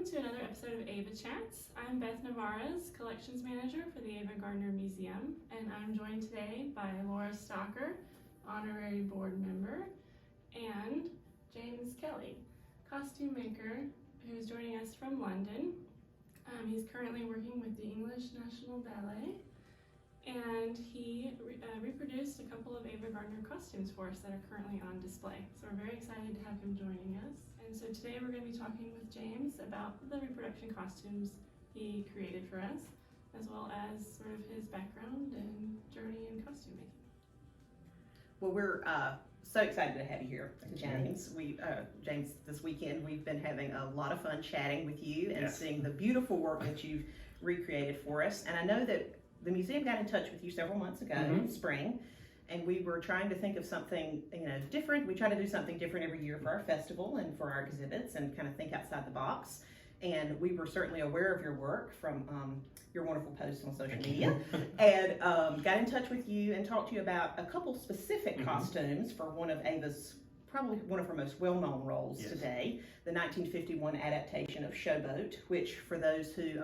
Welcome to another episode of Ava Chats. I'm Beth Nevarez, Collections Manager for the Ava Gardner Museum, and I'm joined today by Lora Stocker, Honorary Board Member, and James Kelly, costume maker, who's joining us from London. He's currently working with the English National Ballet, and he reproduced a couple of Ava Gardner costumes for us that are currently on display. So we're very excited to have him joining us. And so today we're going to be talking with James about the reproduction costumes he created for us, as well as sort of his background and journey in costume making. Well, we're so excited to have you here, James. James, this weekend we've been having a lot of fun chatting with you and seeing the beautiful work that you've recreated for us. And I know that the museum got in touch with you several months ago in spring, and we were trying to think of something, different. We try to do something different every year for our festival and for our exhibits and kind of think outside the box. And we were certainly aware of your work from your wonderful posts on social media, and got in touch with you and talked to you about a couple specific costumes for one of Ava's, probably one of her most well-known roles today, the 1951 adaptation of Showboat, which for those who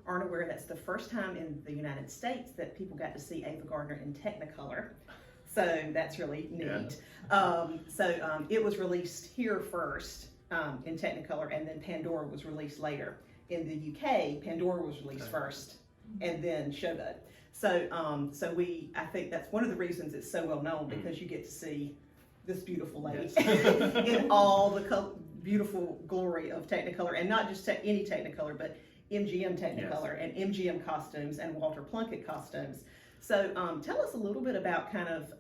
aren't aware, that's the first time in the United States that people got to see Ava Gardner in Technicolor. So that's really neat. It was released here first in Technicolor, and then Pandora was released later. In the UK, Pandora was released first, and then Showboat. I think that's one of the reasons it's so well known, because you get to see this beautiful lady in all the beautiful glory of Technicolor, and not just any Technicolor, but MGM Technicolor and MGM costumes and Walter Plunkett costumes. So tell us a little bit about kind of,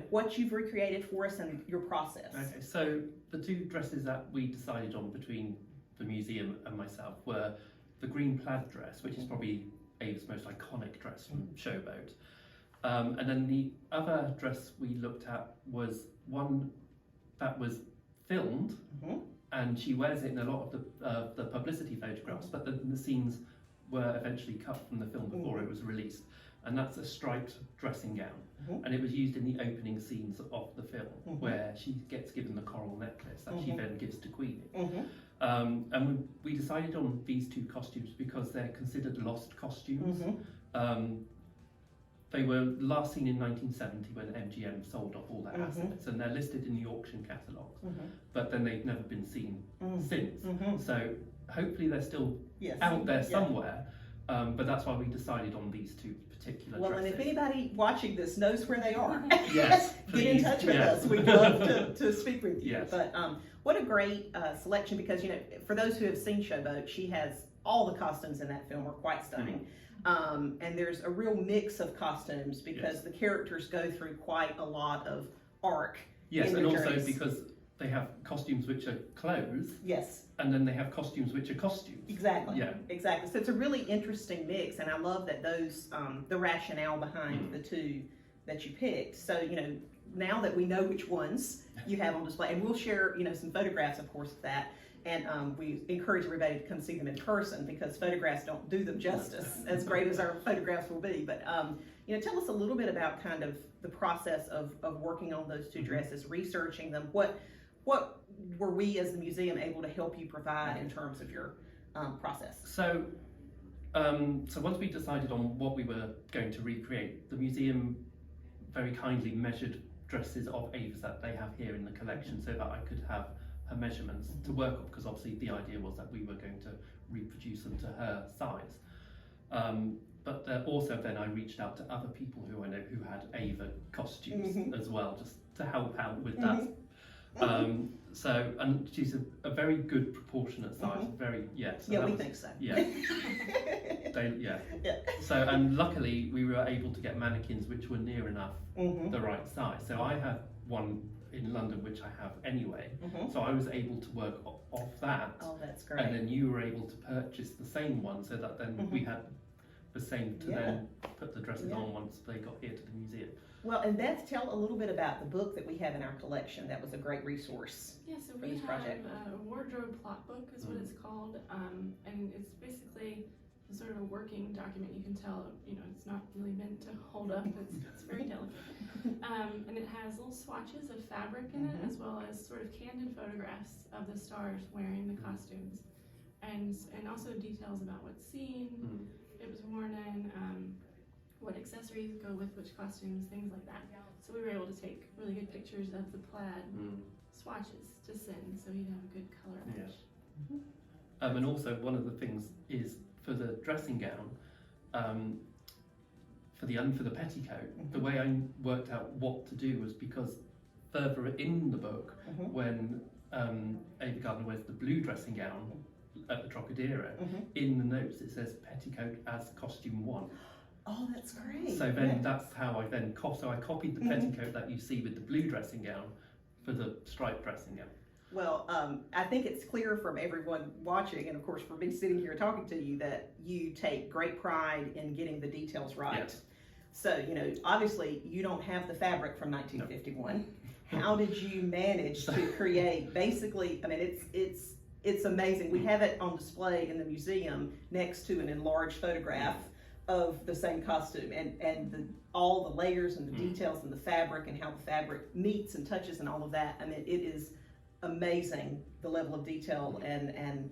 what you've recreated for us and your process. Okay, so the two dresses that we decided on between the museum and myself were the green plaid dress, which is probably Ava's most iconic dress from Showboat. And then the other dress we looked at was one that was filmed, and she wears it in a lot of the publicity photographs, but the scenes were eventually cut from the film before it was released. And that's a striped dressing gown, and it was used in the opening scenes of the film, where she gets given the coral necklace that she then gives to Queenie. And we decided on these two costumes because they're considered lost costumes. They were last seen in 1970 when MGM sold off all their assets, and they're listed in the auction catalogues, but then they've never been seen since. So hopefully they're still out there somewhere, but that's why we decided on these two particular dresses. And if anybody watching this knows where they are, get in touch with us. We'd love to speak with you. Yes. But what a great selection, because for those who have seen Showboat, she has all the costumes in that film are quite stunning. And there's a real mix of costumes because the characters go through quite a lot of arc. Yes, and also because they have costumes which are clothes. Yes. And then they have costumes which are costumes. Exactly. Yeah. Exactly. So it's a really interesting mix, and I love that those the rationale behind the two that you picked. So now that we know which ones you have on display, and we'll share some photographs, of course, of that. And we encourage everybody to come see them in person, because photographs don't do them justice, as great as our photographs will be. But tell us a little bit about kind of the process of working on those two dresses, researching them. What were we as the museum able to help you provide in terms of your process? So once we decided on what we were going to recreate, the museum very kindly measured dresses of Ava's that they have here in the collection, so that I could have her measurements to work on, because obviously the idea was that we were going to reproduce them to her size. But also then I reached out to other people who I know who had Ava costumes as well, just to help out with that. And she's a very good proportionate size, we think so. So, and luckily we were able to get mannequins which were near enough the right size. So I had one in London which I have anyway, so I was able to work off that. Oh, that's great. And then you were able to purchase the same one, so that then we had the same to then put the dresses on once they got here to the museum. Well, and Beth, tell a little bit about the book that we have in our collection. That was a great resource. Yeah, so we have a wardrobe plot book is what it's called, and it's basically sort of a working document. You can tell, it's not really meant to hold up. It's very delicate. And it has little swatches of fabric in it, as well as sort of candid photographs of the stars wearing the costumes. and also details about what's seen, it was worn in, what accessories go with which costumes, things like that. So we were able to take really good pictures of the plaid swatches to send, so he'd have a good color match. Yeah. And also one of the things is for the dressing gown, for the petticoat, the way I worked out what to do was because further in the book, when Ava Gardner wears the blue dressing gown at the Trocadero, in the notes it says petticoat as costume 1. Oh, that's great. So then that's how I then I copied the petticoat that you see with the blue dressing gown for the striped dressing gown. Well, I think it's clear from everyone watching, and of course for me sitting here talking to you, that you take great pride in getting the details right. Yes. So, you know, obviously you don't have the fabric from 1951. No. How did you manage to create, basically, I mean, it's amazing. We have it on display in the museum next to an enlarged photograph of the same costume, and all the layers and the details and the fabric and how the fabric meets and touches and all of that. I mean, it is amazing, the level of detail and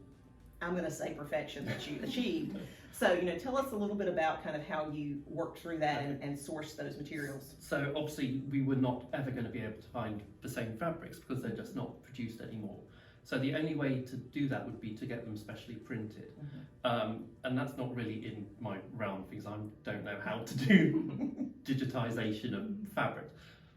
I'm going to say perfection that you achieved. So, you know, tell us a little bit about kind of how you worked through that and sourced those materials. So obviously we were not ever going to be able to find the same fabrics because they're just not produced anymore. So the only way to do that would be to get them specially printed. And that's not really in my realm because I don't know how to do digitization of fabric.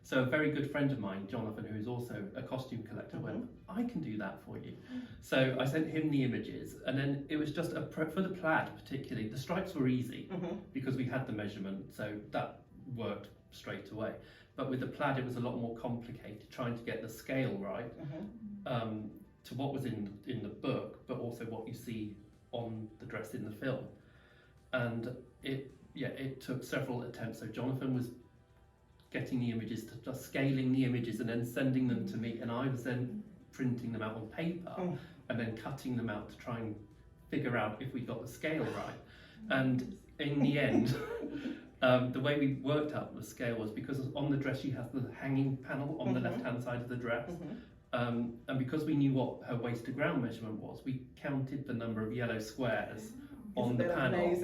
So a very good friend of mine, Jonathan, who is also a costume collector, went, I can do that for you. So I sent him the images, and then it was just for the plaid particularly, the stripes were easy because we had the measurement, so that worked straight away. But with the plaid, it was a lot more complicated, trying to get the scale right to what was in the book, but also what you see on the dress in the film. And it took several attempts. So Jonathan was getting the images, to just scaling the images and then sending them to me, and I was then printing them out on paper and then cutting them out to try and figure out if we got the scale right. And in the end, the way we worked out the scale was because on the dress you have the hanging panel on the left-hand side of the dress, and because we knew what her waist to ground measurement was, we counted the number of yellow squares on the panel,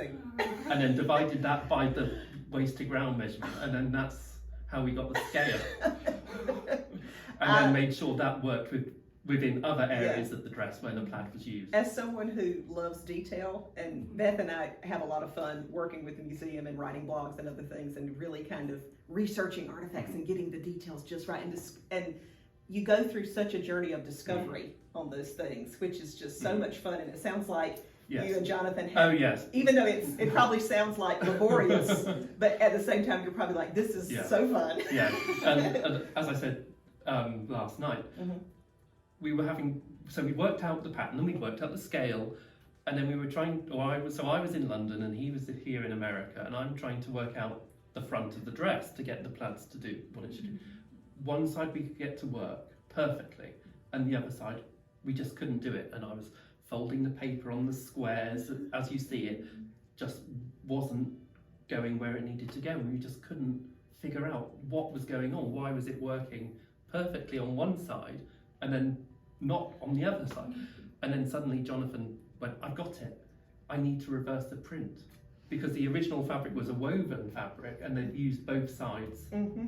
and then divided that by the waist to ground measurement, and then that's how we got the scale. And then made sure that worked within other areas of the dress where the plaid was used. As someone who loves detail, and Beth and I have a lot of fun working with the museum and writing blogs and other things and really kind of researching artifacts and getting the details just right, and you go through such a journey of discovery on those things, which is just so much fun. And it sounds like you and Jonathan have, even though it probably sounds like laborious, but at the same time you're probably like, this is so fun. Yeah, and as I said last night, we worked out the pattern and we worked out the scale, and then we were I was in London and he was here in America, and I'm trying to work out the front of the dress to get the plaids to do what it should do. One side we could get to work perfectly, and the other side we just couldn't do it, and I was folding the paper on the squares, as you see it, just wasn't going where it needed to go, and we just couldn't figure out what was going on. Why was it working perfectly on one side and then not on the other side? And then suddenly Jonathan went, I've got it. I need to reverse the print. Because the original fabric was a woven fabric, and they've used both sides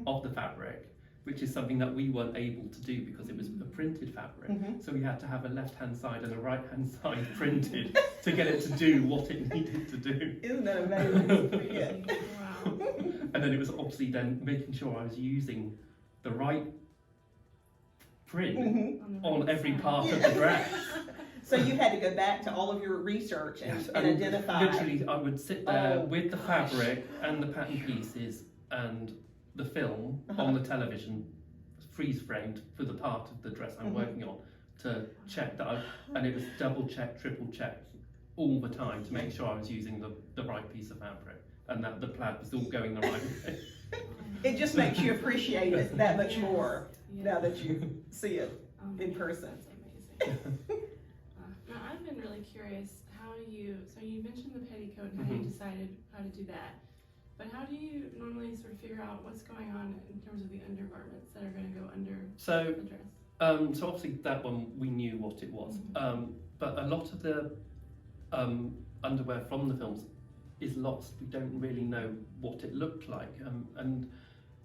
of the fabric, which is something that we weren't able to do because it was a printed fabric. So we had to have a left-hand side and a right-hand side printed to get it to do what it needed to do. Isn't that amazing? Wow. And then it was obviously then making sure I was using the right print on every part of the dress. So you had to go back to all of your research and identify. Literally, I would sit there with the fabric and the pattern pieces and the film on the television, freeze framed for the part of the dress I'm working on, to check that and it was double check, triple check all the time to make sure I was using the right piece of fabric and that the plaid was all going the right way. It just makes you appreciate it that much more now that you see it in person. That's amazing. Now I've been really curious so you mentioned the petticoat and how you decided how to do that. But how do you normally sort of figure out what's going on in terms of the undergarments that are going to go under the dress? So obviously that one we knew what it was, but a lot of the underwear from the films is lost. We don't really know what it looked like, and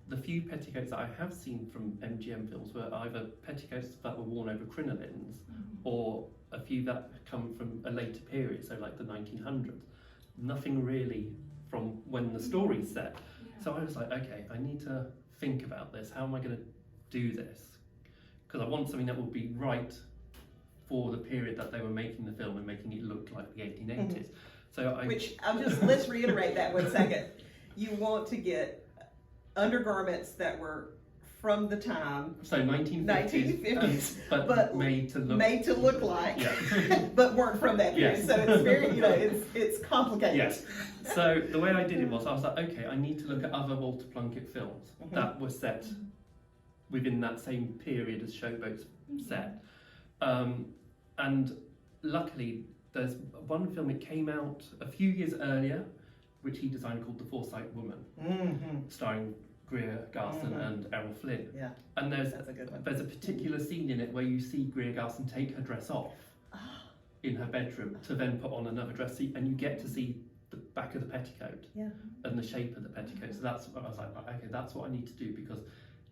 the few petticoats that I have seen from MGM films were either petticoats that were worn over crinolines, or a few that come from a later period, so like the 1900s. Nothing really from when the story's set. So I was like, okay, I need to think about this. How am I going to do this? Because I want something that will be right for the period that they were making the film and making it look like the 1880s. So Let's reiterate that 1 second. You want to get undergarments that were from the time, so 1950s, but made to look like, yeah. but weren't from that period. Yes. So it's very, it's complicated. Yes. So the way I did it was, I was like, okay, I need to look at other Walter Plunkett films that were set within that same period as Showboat's set. And luckily, there's one film that came out a few years earlier, which he designed, called The Forsyte Woman, starring Greer Garson and Errol Flynn. Yeah. And there's a good one. There's a particular scene in it where you see Greer Garson take her dress off in her bedroom to then put on another dress, and you get to see the back of the petticoat and the shape of the petticoat. So that's what I was like, okay, that's what I need to do, because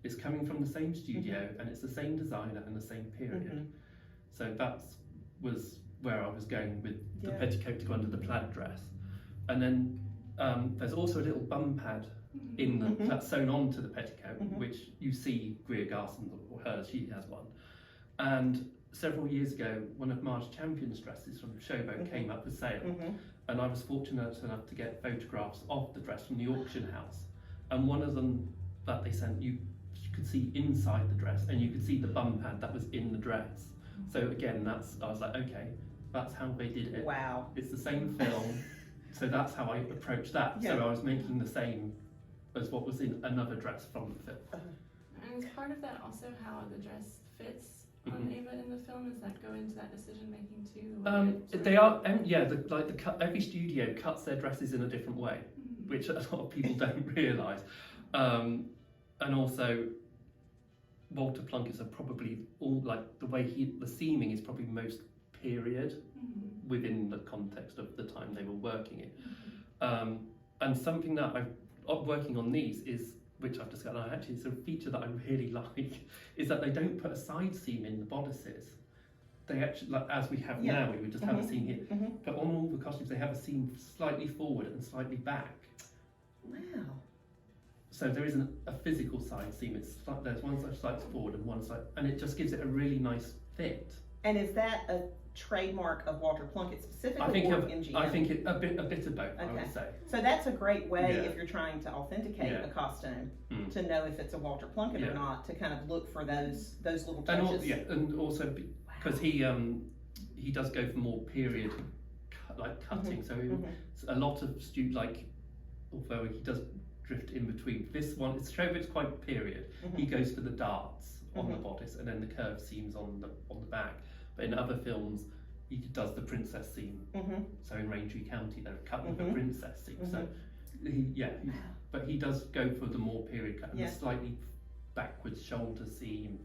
it's coming from the same studio and it's the same designer and the same period. So that was where I was going with the petticoat to go under the plaid dress. And then there's also a little bum pad in that's sewn onto the petticoat, which you see Greer Garson, or hers, she has one. And several years ago, one of Marge Champion's dresses from Showboat came up for sale, and I was fortunate enough to get photographs of the dress from the auction house. And one of them that they sent, you could see inside the dress, and you could see the bum pad that was in the dress. So again, I was like, okay, that's how they did it. Wow. It's the same film, so that's how I approached that. Yeah. So I was making the same as what was in another dress from the film. And is part of that also how the dress fits on Ava in the film? Does that go into that decision making too? They are, every studio cuts their dresses in a different way, which a lot of people don't realise. And also, Walter Plunkett's are probably all like the way the seaming is probably most period within the context of the time they were working in. And something that I'm working on these is, which I've discovered, actually it's a feature that I really like, is that they don't put a side seam in the bodices. They actually, like as we have now, we would just have a seam here. But on all the costumes, they have a seam slightly forward and slightly back. Wow. So there isn't a physical side seam. There's one side forward and one side, and it just gives it a really nice fit. And is that a trademark of Walter Plunkett specifically, I think or MGM? I think a bit of both. I would say. So that's a great way if you're trying to authenticate a costume to know if it's a Walter Plunkett or not. To kind of look for those little touches. And also because he does go for more period cutting. So a lot of although he does drift in between. This one, it's quite period. He goes for the darts on the bodice and then the curved seams on the back. But in other films, he does the princess seam. So in Raintree County, they're cut with the princess seam. So but he does go for the more period cut and the slightly backwards shoulder seam.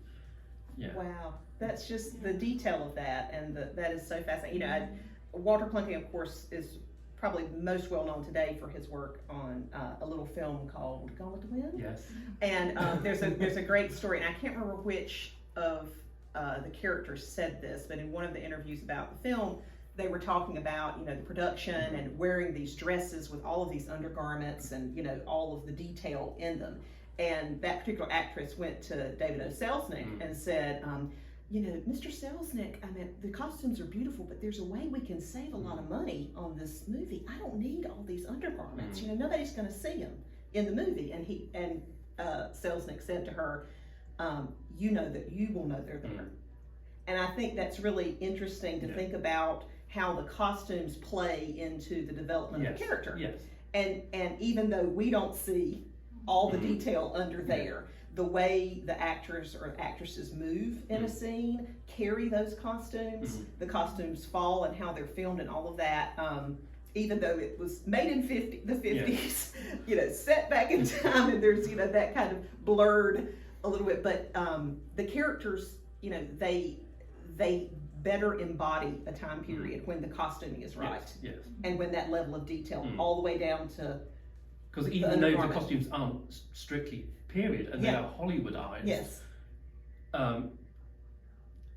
Yeah. Wow, that's just the detail of that, and that is so fascinating. Walter Plunkett, of course, is probably most well known today for his work on a little film called Gone with the Wind. Yes. And there's a great story, and I can't remember which of the characters said this, but in one of the interviews about the film, they were talking about the production and wearing these dresses with all of these undergarments and all of the detail in them. And that particular actress went to David O. Selznick and said, Mr. Selznick, I mean, the costumes are beautiful, but there's a way we can save a lot of money on this movie. I don't need all these undergarments. Nobody's going to see them in the movie. And Selznick said to her, you know that you will know they're there. And I think that's really interesting to think about how the costumes play into the development of the character. Yes. And even though we don't see all the detail under there, the way the actors or actresses move in a scene, carry those costumes, the costumes fall and how they're filmed and all of that, even though it was made in the 50s, set back in time, and there's, that kind of blurred a little bit, but the characters, they better embody a time period when the costuming is right, Yes. and when that level of detail all the way down to Because even though the costumes aren't strictly period and they are Hollywoodized, yes,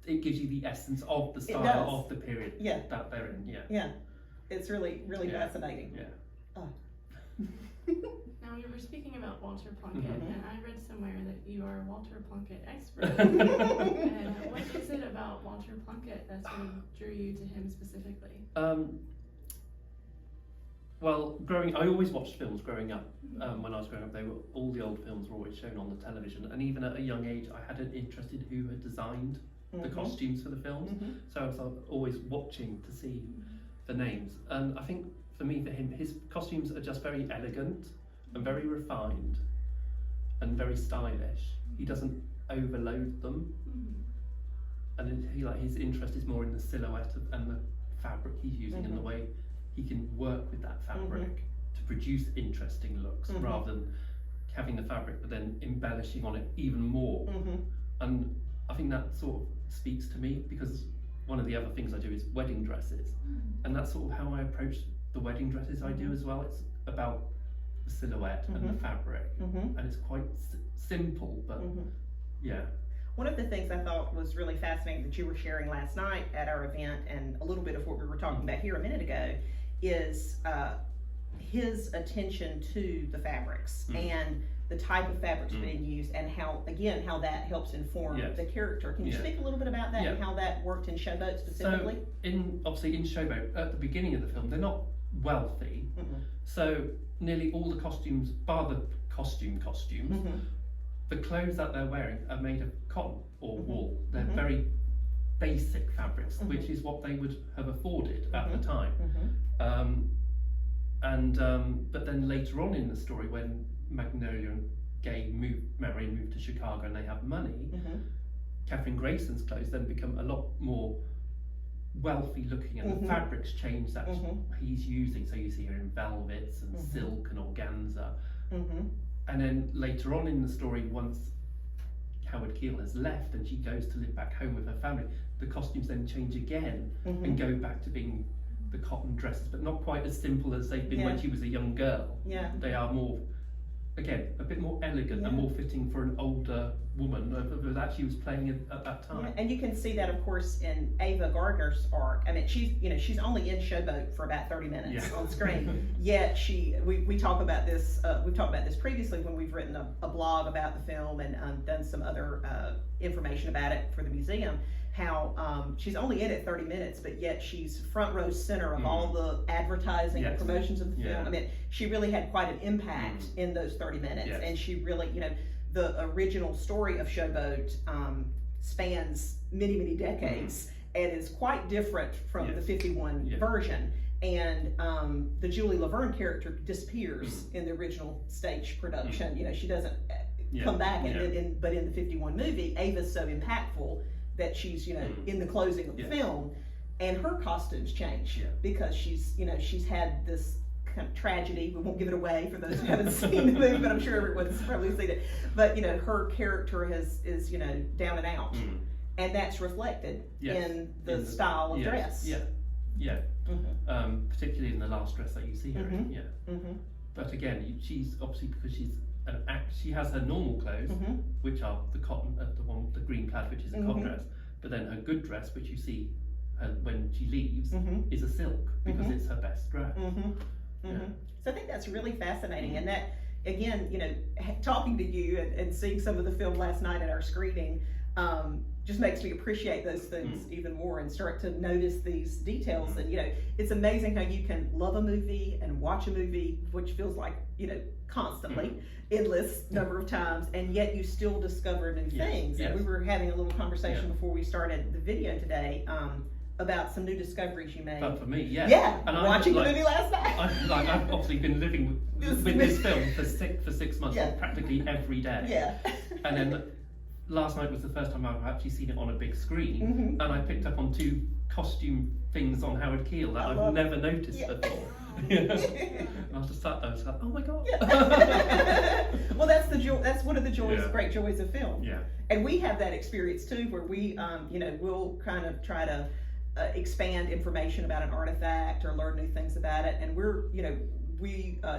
it gives you the essence of the style of the period that they're in. Yeah. It's really fascinating. Yeah. Now, you were speaking about Walter Plunkett, and I read somewhere that you are a Walter Plunkett expert. And what is it about Walter Plunkett that sort of drew you to him specifically? Well, I always watched films growing up. When I was growing up, all the old films were always shown on the television, and even at a young age, I had an interest in who had designed the costumes for the films. So I was always watching to see the names. And I think for him, his costumes are just very elegant and very refined and very stylish. He doesn't overload them, and his interest is more in the silhouette and the fabric he's using and the way he can work with that fabric to produce interesting looks rather than having the fabric but then embellishing on it even more. And I think that sort of speaks to me, because one of the other things I do is wedding dresses, and that's sort of how I approach the wedding dresses I do as well. It's about the silhouette and the fabric, and it's quite simple, but yeah. One of the things I thought was really fascinating that you were sharing last night at our event, and a little bit of what we were talking about here a minute ago, is his attention to the fabrics and the type of fabrics being used, and how that helps inform the character. Can you speak a little bit about that and how that worked in Showboat specifically? So obviously in Showboat, at the beginning of the film, they're not wealthy, so nearly all the costumes, bar the costumes, the clothes that they're wearing are made of cotton or wool. They're very basic fabrics, which is what they would have afforded at the time. But then later on in the story, when Magnolia and Marion moved to Chicago and they have money, Catherine Grayson's clothes then become a lot more wealthy looking, and the fabrics change that he's using. So you see her in velvets and silk and organza. And then later on in the story, once Howard Keel has left and she goes to live back home with her family, the costumes then change again and go back to being the cotton dresses, but not quite as simple as they've been when she was a young girl. They are more, again, a bit more elegant and more fitting for an older woman that she was playing at that time. And you can see that, of course, in Ava Gardner's arc. I mean, she's only in Showboat for about 30 minutes on screen. Yet we talk about this. We've talked about this previously when we've written a blog about the film and done some other information about it for the museum. How she's only in it 30 minutes, but yet she's front row center of all the advertising and promotions of the film. I mean, she really had quite an impact in those 30 minutes, and she really, the original story of Showboat spans many decades and is quite different from the 51 version. And the Julie Laverne character disappears in the original stage production. She doesn't come back, but in the 51 movie, Ava's so impactful that she's in the closing of the film, and her costumes change because she's had this kind of tragedy. We won't give it away for those who haven't seen the movie, but I'm sure everyone's probably seen it. But her character is down and out, and that's reflected in the style of dress. Particularly in the last dress that you see her in. But again, she's obviously, because she's she has her normal clothes, which are the cotton, the green plaid, which is a cotton dress. But then her good dress, which you see her when she leaves, is a silk, because it's her best dress. So I think that's really fascinating, and that, again, talking to you and seeing some of the film last night at our screening, just makes me appreciate those things even more and start to notice these details. And it's amazing how you can love a movie and watch a movie, which feels like constantly, endless number of times, and yet you still discover new things. And we were having a little conversation before we started the video today about some new discoveries you made. But for me, and watching the movie last night. I've obviously been living with this film for 6 months, practically every day. And then last night was the first time I've actually seen it on a big screen, and I picked up on 2 costume things on Howard Keel that I've never noticed before. And I was just sat there, I was like, oh my god. Well, that's the joy. That's one of the joys, Yeah. great joys of film. Yeah. And we have that experience too, where we, we'll kind of try to expand information about an artifact or learn new things about it. And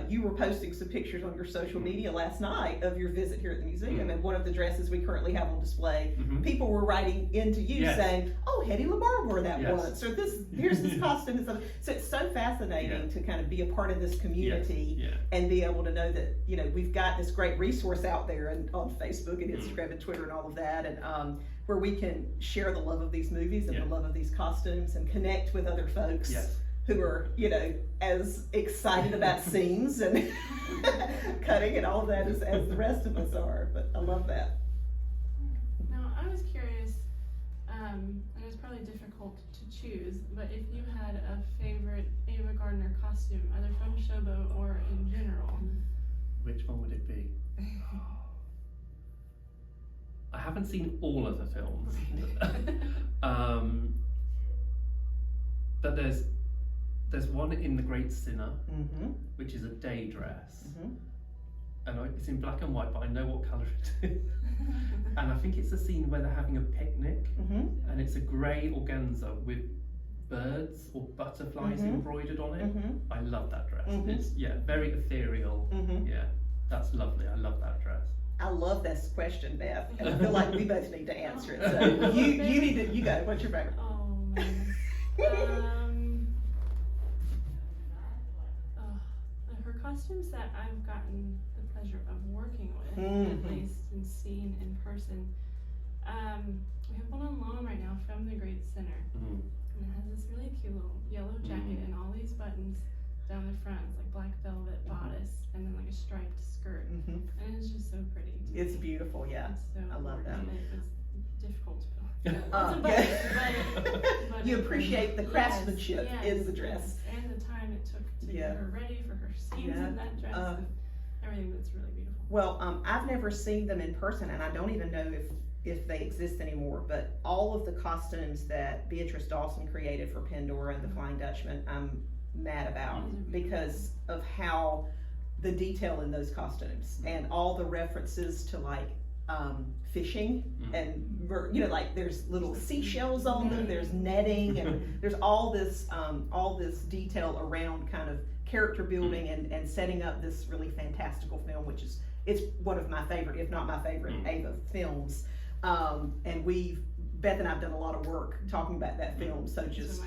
you were posting some pictures on your social media last night of your visit here at the museum, and one of the dresses we currently have on display, people were writing into you saying, "Oh, Hedy Lamarr wore that once," or here's this costume and stuff. So it's so fascinating to kind of be a part of this community and be able to know that we've got this great resource out there and on Facebook and Instagram and Twitter and all of that, and where we can share the love of these movies and the love of these costumes and connect with other folks. Who are, as excited about scenes and cutting and all of that as the rest of us are. But I love that. Now, I was curious, and it's probably difficult to choose, but if you had a favorite Ava Gardner costume, either from Showboat or in general. Which one would it be? I haven't seen all of the films. But there's one in The Great Sinner, which is a day dress. And it's in black and white, but I know what colour it is. And I think it's a scene where they're having a picnic, and it's a grey organza with birds or butterflies embroidered on it. I love that dress. It's very ethereal. Yeah, that's lovely. I love that dress. I love this question, Beth, and I feel like we both need to answer it. So you go. What's your favorite? Oh man. Her costumes that I've gotten the pleasure of working with, at least, and seeing in person. We have one on loan right now from The Great Sinner, and it has this really cute little yellow jacket and all these buttons down the front. It's like black velvet bodice and then like a striped skirt, and it's just so pretty. It's beautiful, yeah. It's so I love that. It's difficult to put on. But You appreciate the craftsmanship in the dress. And the time it took to get her ready for her scenes in that dress. And everything that's really beautiful. Well, I've never seen them in person, and I don't even know if they exist anymore, but all of the costumes that Beatrice Dawson created for Pandora and the Flying Dutchman, I'm mad about because of how the detail in those costumes and all the references to like fishing and like there's little seashells on them, there's netting, and there's all this detail around kind of character building and setting up this really fantastical film, which is it's one of my favorite, if not my favorite, Ava films. And Beth and I've done a lot of work talking about that film, so just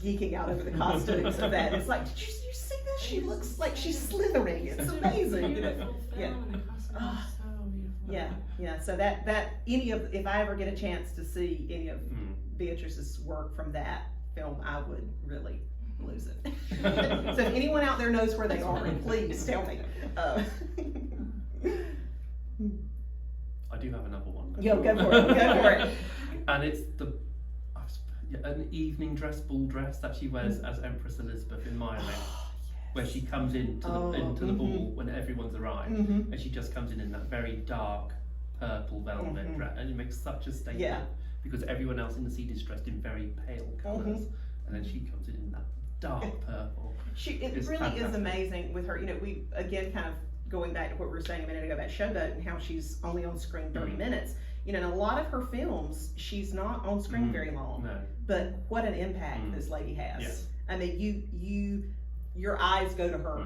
geeking out over the costumes of that. It's like, did you see this? She looks like she's slithering. It's amazing. Yeah. So if I ever get a chance to see any of Beatrice's work from that film, I would really lose it. So if anyone out there knows where they are, please tell me. I do have another one. Go for it. And it's an evening dress, ball dress that she wears as Empress Elizabeth in Mile End, where she comes into the ball when everyone's arrived, and she just comes in that very dark purple velvet dress, and it makes such a statement because everyone else in the scene is dressed in very pale colours, and then she comes in that dark purple. It really fantastic. Is amazing with her. We again kind of going back to what we were saying a minute ago about Showboat and how she's only on screen 30 minutes. In a lot of her films, she's not on screen very long. No. But what an impact this lady has. Yes. I mean, your eyes go to her.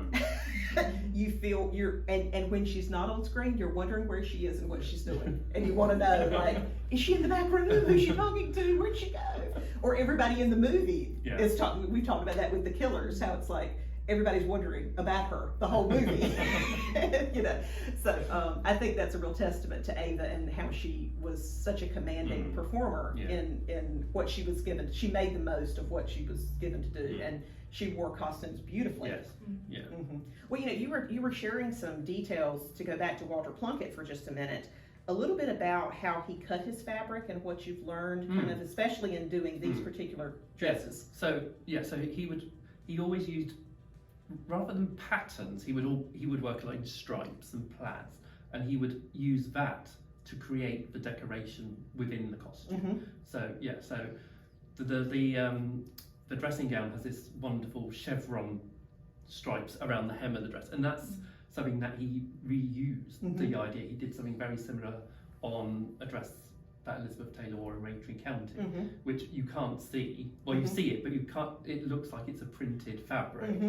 You feel and when she's not on screen, you're wondering where she is and what she's doing. And you want to know, like, is she in the back room? Who's she talking to? Where'd she go? Or everybody in the movie is talking. We talked about that with The Killers, how it's like, everybody's wondering about her the whole movie. So I think that's a real testament to Ava and how she was such a commanding performer in what she was given. She made the most of what she was given to do, and she wore costumes beautifully. Yes. Yeah. Well, you were sharing some details, to go back to Walter Plunkett for just a minute, a little bit about how he cut his fabric and what you've learned, kind of especially in doing these particular dresses. So he always used, rather than patterns, he would work like stripes and plaids, and he would use that to create the decoration within the costume. So the dressing gown has this wonderful chevron stripes around the hem of the dress, and that's something that he reused. The idea, he did something very similar on a dress that Elizabeth Taylor wore in Braintree County, which you can't see. Well, you see it, but you can't. It looks like it's a printed fabric,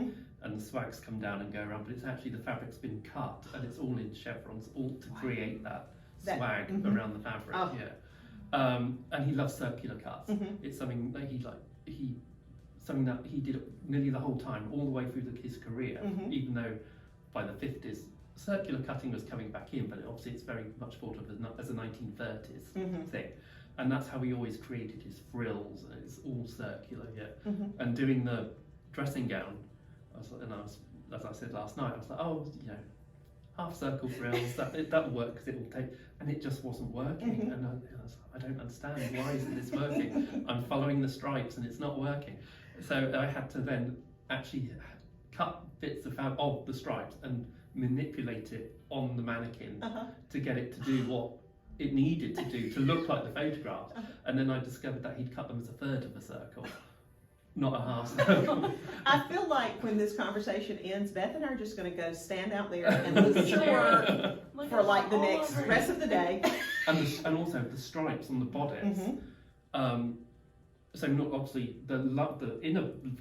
and the swags come down and go around, but it's actually the fabric's been cut, and it's all in chevrons, all to create that swag around the fabric. And he loves circular cuts. It's something that something that he did nearly the whole time, all the way through his career, even though by the 50s circular cutting was coming back in, but obviously it's very much thought of as a 1930s thing. And that's how he always created his frills, and it's all circular, And doing the dressing gown, as I said last night, I was like, oh, you know, half circle frills, that'll work because it will take, and it just wasn't working. And I was like, I don't understand, why isn't this working? I'm following the stripes and it's not working. So I had to then actually cut bits of the stripes and manipulate it on the mannequin to get it to do what it needed to do to look like the photograph. And then I discovered that he'd cut them as a third of a circle, not a half circle. I feel like when this conversation ends, Beth and I are just going to go stand out there and listen to her for like the next rest of the day. And also the stripes on the bodice. So not obviously the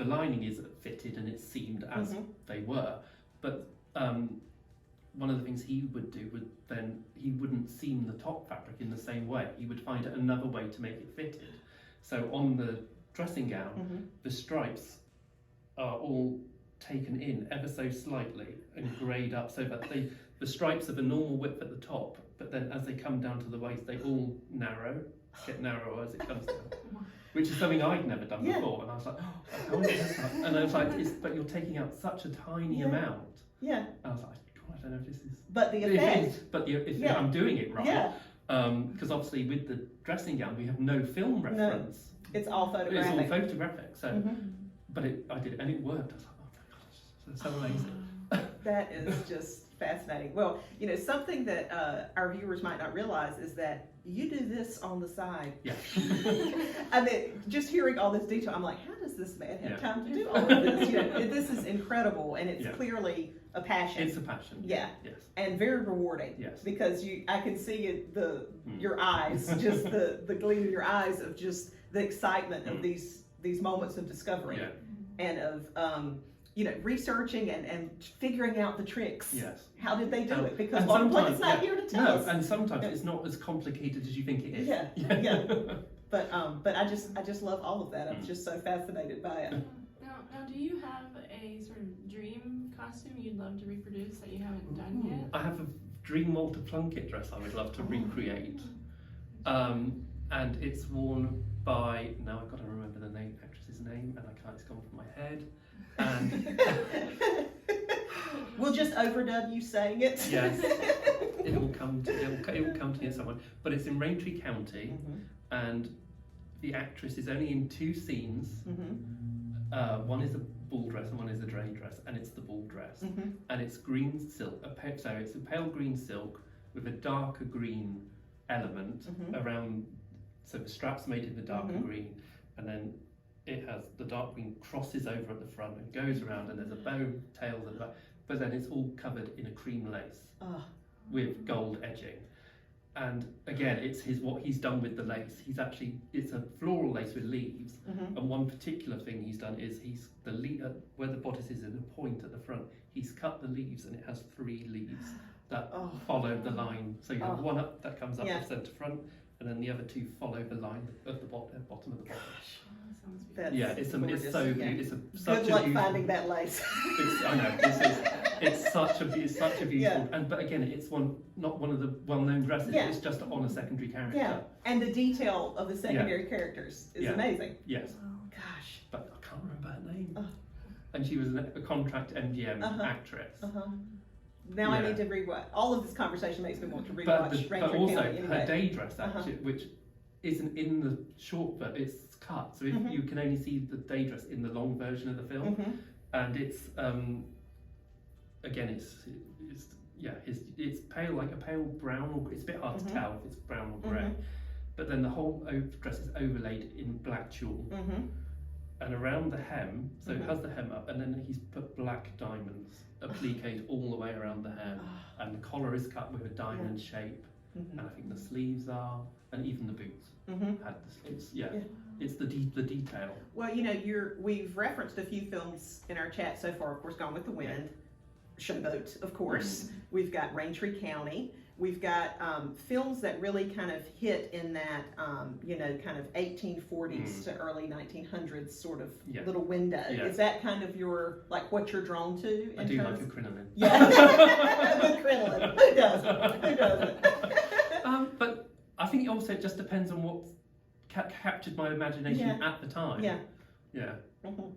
lining is fitted and it's seamed as they were, but one of the things he would do would then, he wouldn't seam the top fabric in the same way. He would find another way to make it fitted. So on the dressing gown, the stripes are all taken in ever so slightly and greyed up so that the stripes are the normal width at the top, but then as they come down to the waist, they all get narrower as it comes down. Which is something I'd never done before, and I was like, oh, I can't do that. And I was like, but you're taking out such a tiny amount. I was like, God, I don't know if this is. But the effect. If I'm doing it right. Because obviously with the dressing gown, we have no film reference. No, it's all photographic. It's all photographic. So, but I did it, and it worked. I was like, oh my gosh, that's so amazing. That is just fascinating. Well, you know, something that our viewers might not realize is that you do this on the side. Yeah. I mean, just hearing all this detail, I'm like, how does this man have time to do all of this? You know, this is incredible, and it's clearly a passion. It's a passion. Yeah. Yes. And very rewarding. Yes. Because I can see it, your eyes, just the gleam in your eyes of just the excitement of these moments of discovery and of you know, researching and figuring out the tricks. Yes. How did they do it? Because Walter Plunkett's not here to tell us. And sometimes it's not as complicated as you think it is. Yeah. But I just love all of that. I'm just so fascinated by it. Now, do you have a sort of dream costume you'd love to reproduce that you haven't done yet? I have a dream Walter Plunkett dress I would love to recreate. And it's worn by, now I've got to remember the actress's name, and it's gone from my head. And we'll just overdub you saying it. Yes, it will come to me at some point. But it's in Braintree County, and the actress is only in 2 scenes. One is a ball dress and one is a dress dress, and it's the ball dress, and it's green silk. So it's a pale green silk with a darker green element around. So the strap's made in the darker green, and then it has the dark green crosses over at the front and goes around, and there's a bow tails at the back, but then it's all covered in a cream lace with gold edging. And again, it's what he's done with the lace. It's a floral lace with leaves, and one particular thing he's done is where the bodice is in a point at the front, he's cut the leaves, and it has 3 leaves that follow the line. So you have one up that comes up the centre front, and then the other 2 follow the line at the bottom of the bodice. It's so beautiful. Good luck finding that lace. I know it's such a beautiful. But again, it's not one of the well-known dresses. It's just on a secondary character. Yeah, and the detail of the secondary characters is amazing. Yes. Gosh. But I can't remember her name. And she was a contract MGM actress. Now I need to rewatch. All of this conversation makes me want to rewatch. But also her day dress, actually, which isn't in the short, but it's cut. So if you can only see the day dress in the long version of the film, and it's again, it's pale, like a pale brown, or it's a bit hard to tell if it's brown or grey. But then the whole dress is overlaid in black tulle, and around the hem, so it Mhm. has the hem up, and then he's put black diamonds appliqued all the way around the hem, and the collar is cut with a diamond shape, Mhm. and I think the sleeves are, and even the boots Mhm. had the sleeves. Yeah, Yeah. it's the detail. Well, you know, we've referenced a few films in our chat so far. Of course, Gone with the Wind, Showboat, of course. We've got Raintree County. We've got films that really kind of hit in that, you know, kind of 1840s to early 1900s sort of little window. Yeah. Is that kind of your, like, what you're drawn to? I do like a crinoline. Yeah, the crinoline. Who doesn't? Who doesn't? But I think also it just depends on what captured my imagination at the time. Yeah. Yeah. Mhm.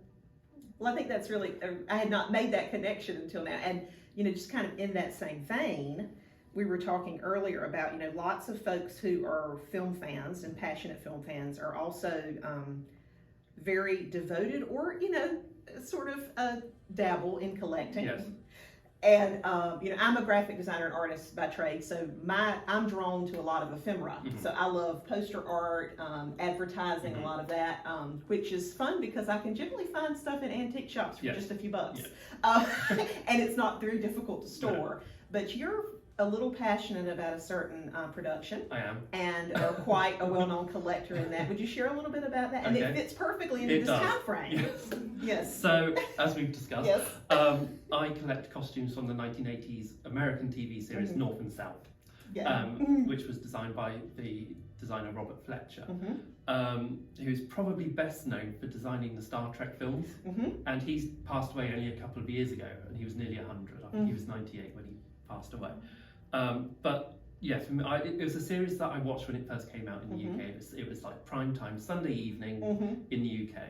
Well, I think that's really, I had not made that connection until now. And, you know, just kind of in that same vein, we were talking earlier about, you know, lots of folks who are film fans and passionate film fans are also very devoted or, you know, sort of dabble in collecting. Yes. And, you know, I'm a graphic designer and artist by trade, so I'm drawn to a lot of ephemera. So I love poster art, advertising, a lot of that, which is fun because I can generally find stuff in antique shops for just a few bucks. And it's not very difficult to store. But you're a little passionate about a certain production. I am. And are quite a well-known collector in that. Would you share a little bit about that? And it fits perfectly into this time frame. Yes. Yes. So, as we've discussed, Yes. I collect costumes from the 1980s American TV series North and South, Yeah. which was designed by the designer Robert Fletcher, Mm-hmm. who's probably best known for designing the Star Trek films. And he's passed away only a couple of years ago, and he was nearly 100. I think he was 98 when he passed away. But yeah, for me, it was a series that I watched when it first came out in the UK. It was like prime time Sunday evening in the UK,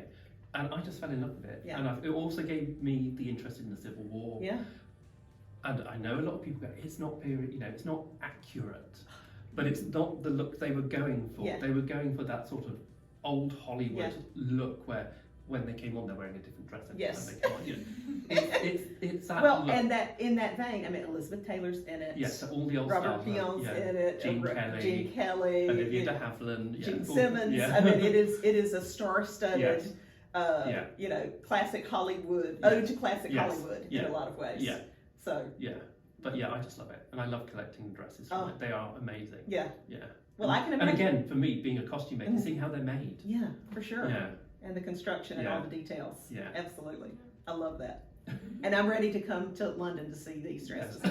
and I just fell in love with it. Yeah. And it also gave me the interest in the Civil War. Yeah. And I know a lot of people go, it's not period, you know, it's not accurate, but it's not the look they were going for. Yeah. They were going for that sort of old Hollywood look where when they came on, they're wearing a different dress every Yes. time they come on. You know, it's that Well, look. and that in that vein, I mean, Elizabeth Taylor's in it. Yes, so all the old Robert stars. Peon's Yeah. in it. Gene Kelly, Olivia Olivia de Havilland, Gene all- Simmons. Yeah. I mean, it is a star-studded, Yes. you know, classic Hollywood, ode to classic Yes. Hollywood in Yeah. a lot of ways. Yeah. So. Yeah, but yeah, I just love it, and I love collecting dresses from Oh. it. They are amazing. Yeah. Yeah. Well, I can And imagine. again, for me, being a costume maker, seeing how they're made. Yeah, for sure. Yeah. And the construction and Yeah. all the details. Yeah. Absolutely. I love that. And I'm ready to come to London to see these dresses.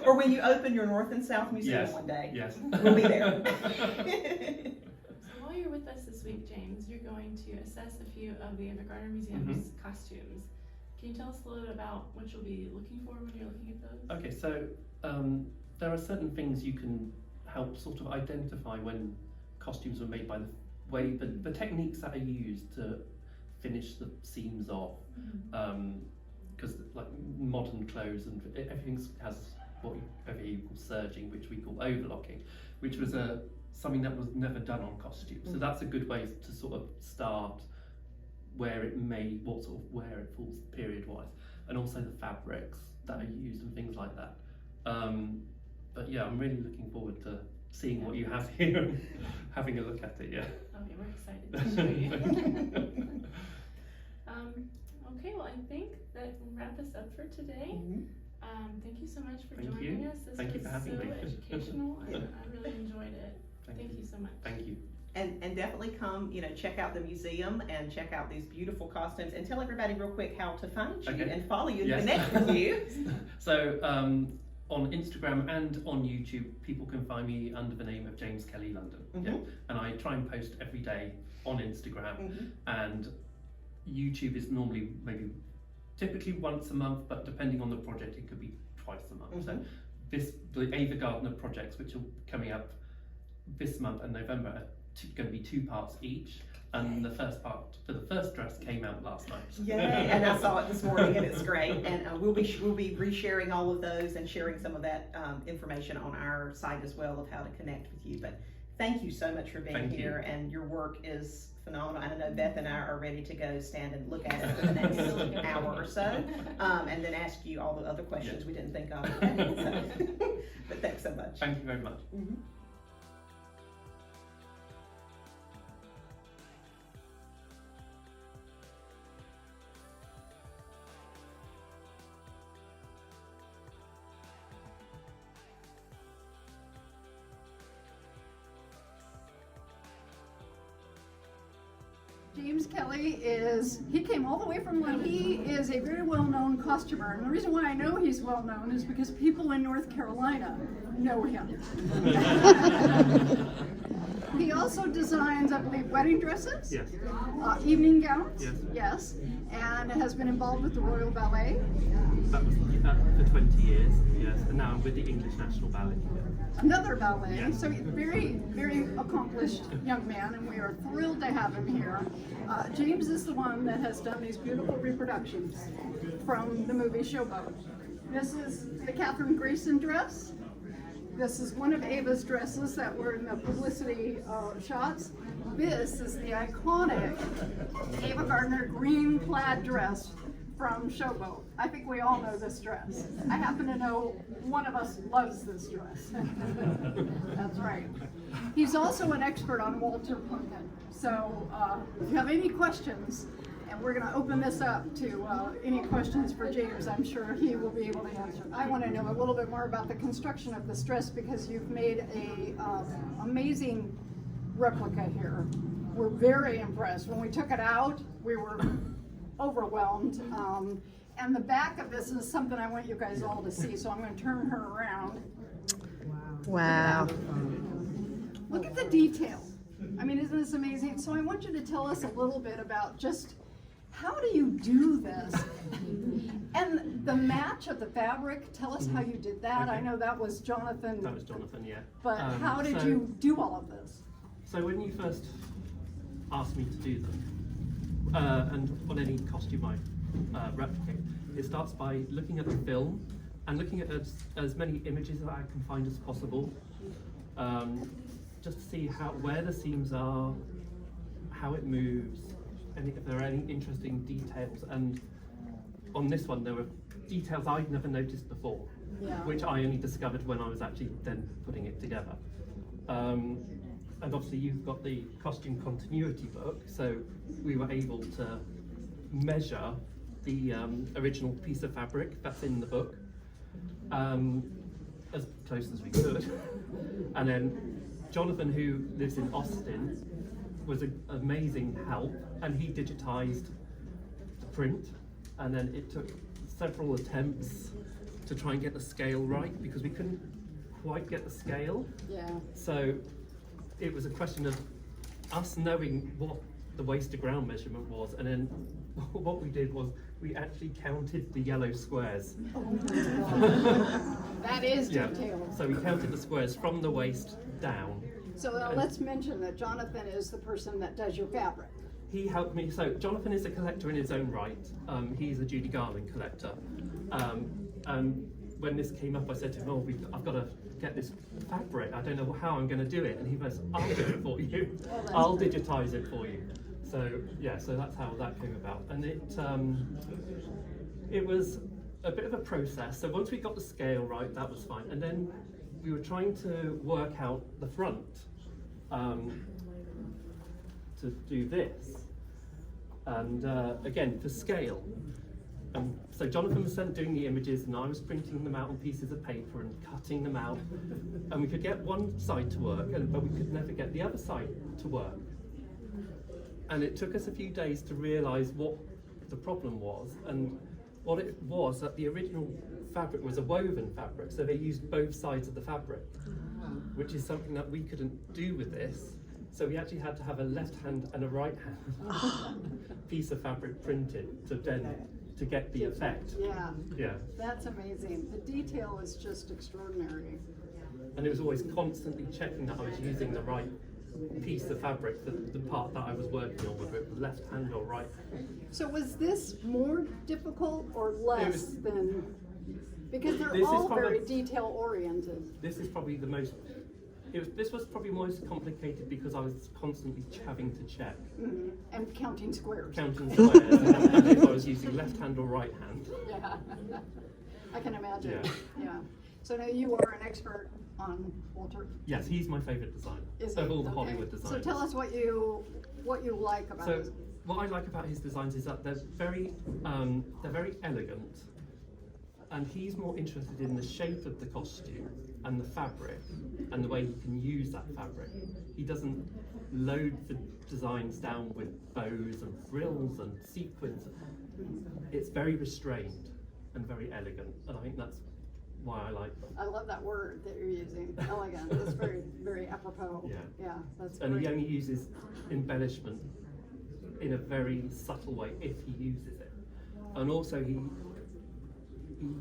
Or when you open your North and South Museum Yes. one day. Yes. We'll be there. So while you're with us this week, James, you're going to assess a few of the Ava Gardner Museum's costumes. Can you tell us a little bit about what you'll be looking for when you're looking at those? Okay, so there are certain things you can help sort of identify when costumes were made by the way, the techniques that are used to finish the seams off. Because like modern clothes and everything has what over here you call serging, which we call overlocking, which was something that was never done on costumes. So that's a good way to sort of start where it falls period wise, and also the fabrics that are used and things like that. But yeah, I'm really looking forward to seeing what you have here and having a look at it. Yeah. Okay, we're excited to show you. Okay, well, I think that will wrap us up for today. Thank you so much for Thank joining you. us. This Thank you was for having so me. educational, and I really enjoyed it. Thank you so much. Thank you. And definitely come, you know, check out the museum and check out these beautiful costumes, and tell everybody real quick how to find you and follow you and Yes. connect with you. So on Instagram and on YouTube, people can find me under the name of James Kelly London. Yeah. And I try and post every day on Instagram, and YouTube is normally typically once a month, but depending on the project, it could be twice a month. So the Ava Gardner projects, which are coming up this month and November, are going to be 2 parts each. And the first part for the first dress came out last night. Yay! And I saw it this morning, and it's great. And we'll be resharing all of those and sharing some of that information on our site as well of how to connect with you. But thank you so much for being here, and your work is phenomenal. And I know Beth and I are ready to go stand and look at it for the next hour or so, and then ask you all the other questions we didn't think of. So, but thanks so much. Thank you very much. James Kelly he came all the way from London. He is a very well-known costumer. And the reason why I know he's well-known is because people in North Carolina know him. He also designs, I believe, wedding dresses, Yes. Evening gowns, Yes. And has been involved with the Royal Ballet. That was for 20 years, yes, and now I'm with the English National Ballet. Another ballet. Yes. So very, very accomplished young man, and we are thrilled to have him here. James is the one that has done these beautiful reproductions from the movie Showboat. This is the Catherine Grayson dress. This is one of Ava's dresses that were in the publicity shots. This is the iconic Ava Gardner green plaid dress from Showboat. I think we all know this dress. I happen to know one of us loves this dress. That's right. He's also an expert on Walter Plunkett. So if you have any questions, and we're going to open this up to any questions for James, I'm sure he will be able to answer. I want to know a little bit more about the construction of this dress because you've made a amazing replica here. We're very impressed. When we took it out, we were overwhelmed. And the back of this is something I want you guys all to see, so I'm going to turn her around. Wow. Look at the detail. I mean, isn't this amazing? So I want you to tell us a little bit about just how do you do this? And the match of the fabric, tell us how you did that. Okay. I know that was Jonathan. That was Jonathan, yeah. But how did you do all of this? So when you first asked me to do them, and on any costume I replicate, it starts by looking at the film and looking at as many images that I can find as possible, just to see where the seams are, how it moves, and if there are any interesting details. And on this one, there were details I'd never noticed before, which I only discovered when I was actually then putting it together. And obviously you've got the costume continuity book, so we were able to measure the original piece of fabric that's in the book as close as we could. And then Jonathan, who lives in Austin, was an amazing help, and he digitized the print, and then it took several attempts to try and get the scale right because we couldn't quite get the scale. Yeah. So it was a question of us knowing what the waist to ground measurement was, and then what we did was we actually counted the yellow squares. That is Yeah. detailed. So we counted the squares from the waist down. So let's mention that Jonathan is the person that does your fabric. He helped me. So Jonathan is a collector in his own right. He's a Judy Garland collector. When this came up, I said to him, "Oh, I've got to get this fabric. I don't know how I'm going to do it." And he goes, "I'll do it for you. I'll digitize it for you." So yeah, so that's how that came about. And it was a bit of a process. So once we got the scale right, that was fine. And then we were trying to work out the front to do this. And again, for scale. So Jonathan was doing the images, and I was printing them out on pieces of paper and cutting them out. And we could get one side to work, but we could never get the other side to work. And it took us a few days to realise what the problem was. And what it was that the original fabric was a woven fabric, so they used both sides of the fabric, which is something that we couldn't do with this. So we actually had to have a left hand and a right hand piece of fabric printed to get the effect. Yeah. Yeah. That's amazing. The detail is just extraordinary. And it was always constantly checking that I was using the right piece of fabric, the part that I was working on, whether it was left hand or right hand. So was this more difficult or less than, because they're This is all probably- very detail oriented. This is probably the most, this was probably most complicated because I was constantly having to check. Mm-hmm. And counting squares. Counting squares, and if I was using left hand or right hand. Yeah. I can imagine. Yeah. Yeah. So now you are an expert on Walter. Yes, he's my favourite designer Is of he? all the Okay. Hollywood designers. So tell us what you like about So it. what I like about his designs is that they're very elegant, and he's more interested in the shape of the costume and the fabric and the way he can use that fabric. He doesn't load the designs down with bows and frills and sequins. It's very restrained and very elegant, and I think that's why I like them. I love that word that you're using, elegant. It's very, very apropos. Yeah. That's And great. he only uses embellishment in a very subtle way if he uses it. And also he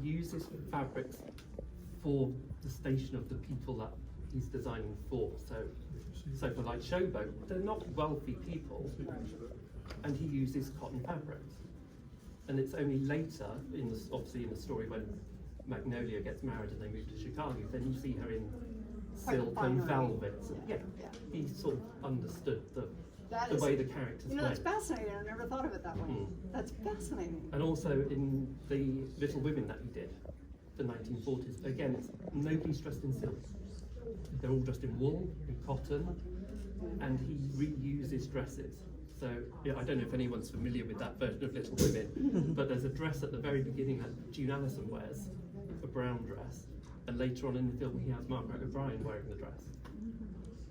uses fabrics for the station of the people that he's designing for. So for like Showboat, they're not wealthy people, and he uses cotton fabrics. And it's only later, obviously in the story, when Magnolia gets married and they move to Chicago, then you see her in silk and velvets. Yeah. He sort of understood the way the characters You know, that's went. fascinating. I never thought of it that way. That's fascinating. And also in the Little Women that he did, the 1940s, again, nobody's dressed in silk. They're all dressed in wool, in cotton, and he reuses dresses. So yeah, I don't know if anyone's familiar with that version of Little Women, but there's a dress at the very beginning that June Allison wears, a brown dress, and later on in the film he has Margaret O'Brien wearing the dress,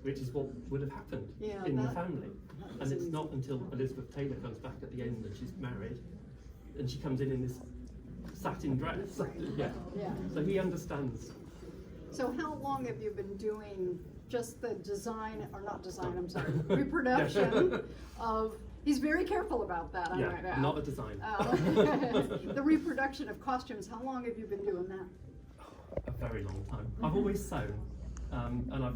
which is what would have happened in the family. And it's not until Elizabeth Taylor comes back at the end and she's married, and she comes in this satin dress. Yeah. So he understands. So how long have you been doing just the design, or not design, I'm sorry, reproduction of, he's very careful about that, I might add. Not a design. The reproduction of costumes, how long have you been doing that? A very long time. I've always sewn, and I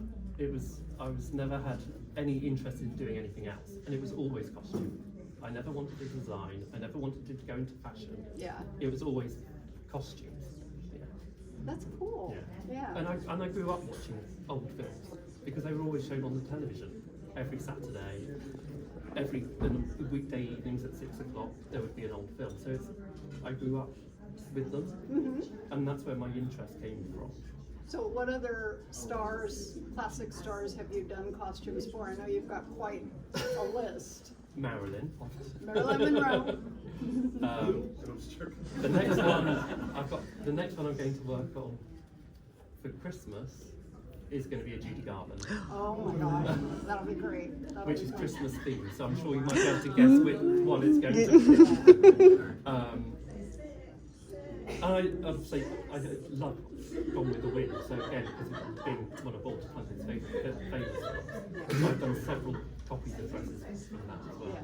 was never had any interest in doing anything else, and it was always costume. I never wanted to design. I never wanted to go into fashion. Yeah. It was always costumes. Yeah. That's cool. Yeah. And I grew up watching old films because they were always shown on the television every Saturday. Every weekday evenings at 6 o'clock there would be an old film. So I grew up with them, and that's where my interest came from. So what other stars, classic stars, have you done costumes for? I know you've got quite a list. Marilyn. Marilyn Monroe. The next one I'm going to work on for Christmas is going to be a Judy Garland. Oh my gosh, that'll be great. Which is Christmas themed, so I'm sure you might be able to guess which one it's going to be. And I love Gone with the Wind, so again, because it's being one of Walter Plunkett's favourite films, I've done several copies of dresses from that as well.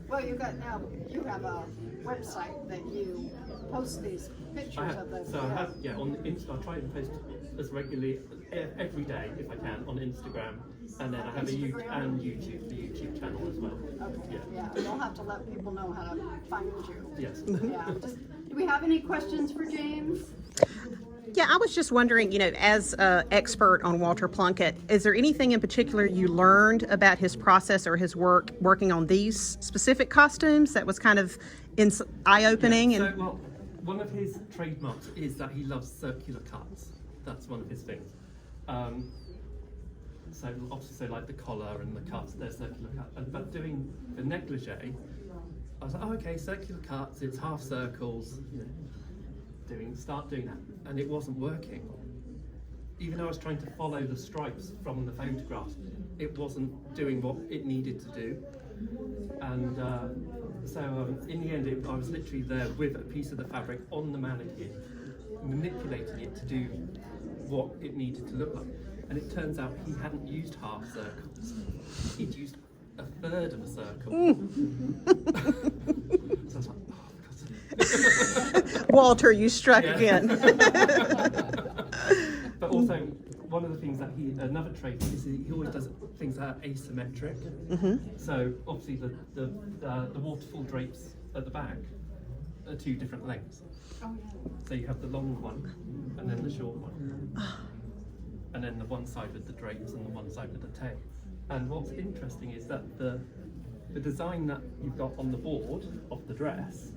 Well, you have a website that you post these pictures of this. So I have, on Insta, I try and post as regularly every day if I can on Instagram, and then I have the YouTube channel as well. Okay. Yeah. You'll have to let people know how to find you. Yes. Yeah. Do we have any questions for James? Yeah, I was just wondering, as an expert on Walter Plunkett, is there anything in particular you learned about his process or his work working on these specific costumes that was kind of eye-opening? Yeah, well, one of his trademarks is that he loves circular cuts. That's one of his things. So obviously, like the collar and the cuts, they're circular cuts. But doing the negligee, I was like, oh, okay, circular cuts, it's half circles. Start doing that, and it wasn't working. Even though I was trying to follow the stripes from the photograph, it wasn't doing what it needed to do. And so in the end, I was literally there with a piece of the fabric on the mannequin, manipulating it to do what it needed to look like. And it turns out he hadn't used half circles; he'd used a third of a circle. So I was like, Walter, you struck again. But also, one of the things that another trait is he always does things that are asymmetric. So obviously the waterfall drapes at the back are two different lengths. Oh yeah. So you have the long one and then the short one. And then the one side with the drapes and the one side with the tail. And what's interesting is that the design that you've got on the board of the dress,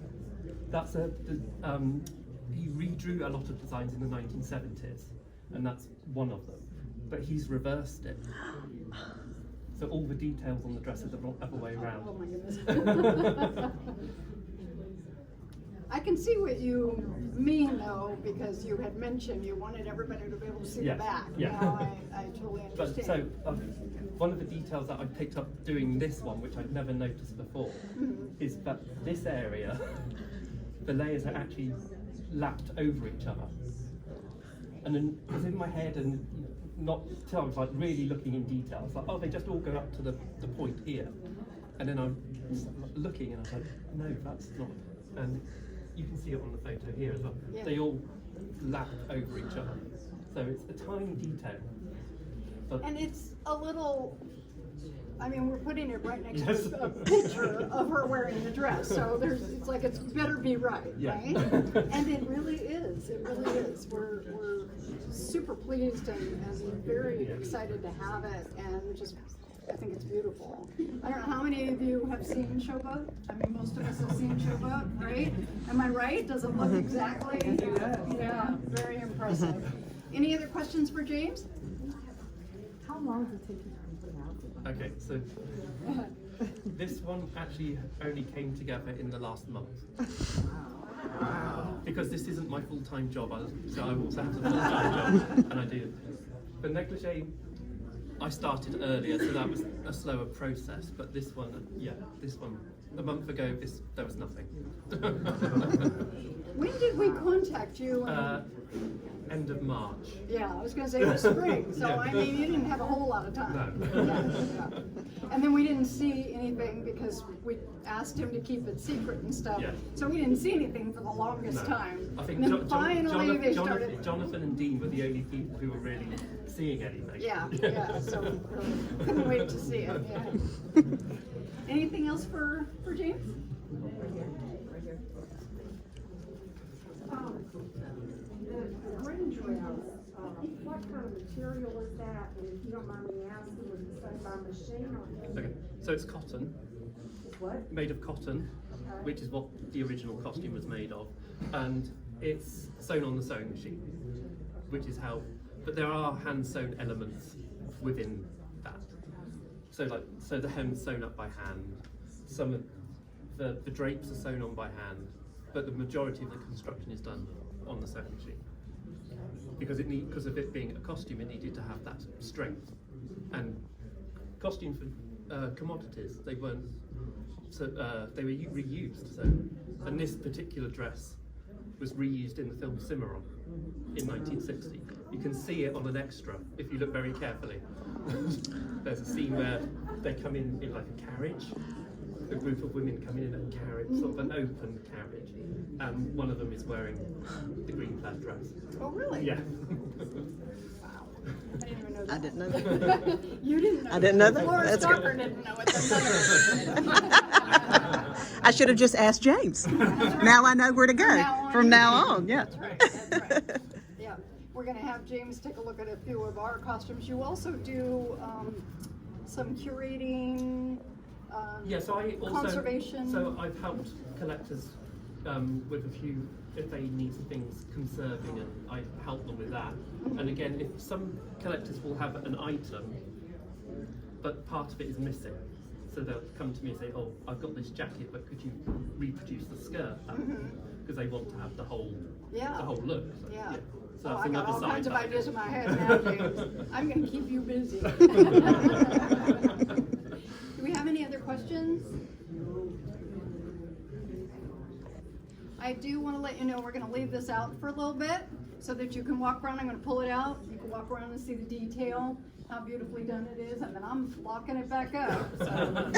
he redrew a lot of designs in the 1970s, and that's one of them. But he's reversed it. So all the details on the dress are the other way around. Oh my goodness. I can see what you mean though, because you had mentioned you wanted everybody to be able to see Yes, the back. yeah. Now I totally But understand. so, one of the details that I picked up doing this one, which I'd never noticed before, is that this area, the layers are actually lapped over each other. And then it was in my head, and not till I was like really looking in detail. I was like, oh, they just all go up to the point here. And then I was looking, and I was like, no, that's not. And you can see it on the photo here as well. Yeah. They all lap over each other. So it's a tiny detail. But And it's a little, I mean, we're putting it right next Yes. to a picture of her wearing the dress, so it's like it's better be right, Yeah. right? And it really is, We're super pleased and very excited to have it, and just, I think it's beautiful. I don't know how many of you have seen Showboat? I mean, most of us have seen Showboat, right? Am I right? Does it look exactly? Yeah, very impressive. Any other questions for James? How long does it take you to put it out? okay, so this one actually only came together in the last month. Because this isn't my full-time job, so I also have a full-time job, and I do. The negligee, I started earlier, so that was a slower process. But this one, a month ago, there was nothing. When did we contact you? End of March. Yeah, I was gonna say it was spring, so Yeah. I mean, you didn't have a whole lot of time. No. Yeah. And then we didn't see anything because we asked him to keep it secret and stuff. Yeah. So we didn't see anything for the longest No. time. I think And then finally they started. Jonathan and Dean were the only people who were really seeing anything. Yeah, so couldn't wait to see it, yeah. Anything else for James? The green dress, what kind of material is that? And if you don't mind me asking, was it sewn by machine or? Okay, so it's cotton, What? made of cotton, which is what the original costume was made of, and it's sewn on the sewing machine, which is how. But there are hand sewn elements within that. So the hem's sewn up by hand. Some of the drapes are sewn on by hand, but the majority of the construction is done on the sewing machine. Because of it being a costume, it needed to have that strength. And costumes for commodities, they weren't. So they were reused. So, and this particular dress was reused in the film Cimarron in 1960. You can see it on an extra if you look very carefully. There's a scene where they come in like a carriage. A group of women come in a carriage, sort of an open carriage, and one of them is wearing the green plaid dress. Oh, really? Yeah. Wow. I didn't even know that. I didn't know that. You didn't know I didn't know that. Lora That's Stocker good. didn't know it. I should have just asked James. Now I know where to go. From now on, yeah. That's right. Yeah, we're gonna have James take a look at a few of our costumes. You also do some curating, Yeah, so I also conservation. So I've helped collectors with a few if they need things conserving, and I help them with that. And again, if some collectors will have an item, but part of it is missing, so they'll come to me and say, "Oh, I've got this jacket, but could you reproduce the skirt?" Because they want to have the whole look. So, Yeah. So Oh, that's I got another all side. kinds of to it. ideas in my head now, James. I'm gonna keep you busy. Do we have any other questions? I do want to let you know we're going to leave this out for a little bit so that you can walk around. I'm going to pull it out. You can walk around and see the detail, how beautifully done it is, and then I'm locking it back up. So